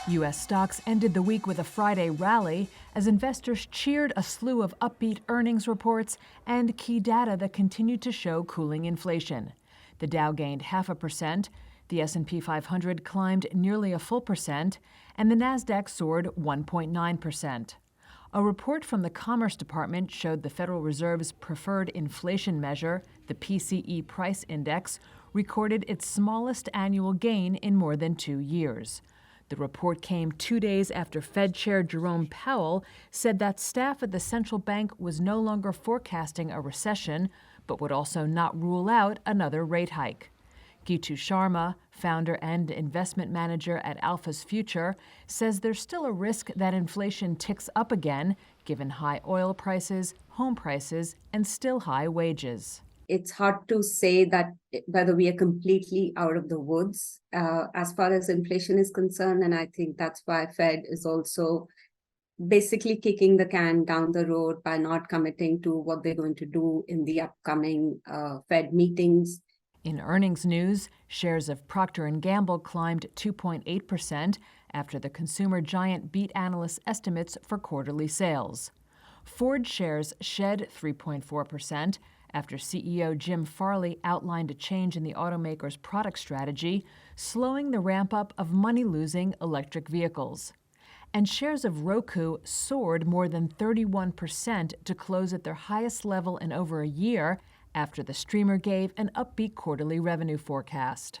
U.S. stocks ended the week with a Friday rally as investors cheered a slew of upbeat earnings reports and key data that continued to show cooling inflation. The Dow gained 0.5%, the S&P 500 climbed nearly a full percent, and the Nasdaq soared 1.9%. A report from the Commerce Department showed the Federal Reserve's preferred inflation measure, the PCE price index, recorded its smallest annual gain in more than 2 years. The report came 2 days after Fed Chair Jerome Powell said that staff at the central bank was no longer forecasting a recession, but would also not rule out another rate hike. Gitu Sharma, founder and investment manager at Alpha's Future, says there's still a risk that inflation ticks up again, given high oil prices, home prices, and still high wages. It's hard to say that whether we are completely out of the woods as far as inflation is concerned. And I think that's why Fed is also basically kicking the can down the road by not committing to what they're going to do in the upcoming Fed meetings. In earnings news, shares of Procter & Gamble climbed 2.8% after the consumer giant beat analysts' estimates for quarterly sales. Ford shares shed 3.4% after CEO Jim Farley outlined a change in the automaker's product strategy, slowing the ramp-up of money-losing electric vehicles. And shares of Roku soared more than 31% to close at their highest level in over a year after the streamer gave an upbeat quarterly revenue forecast.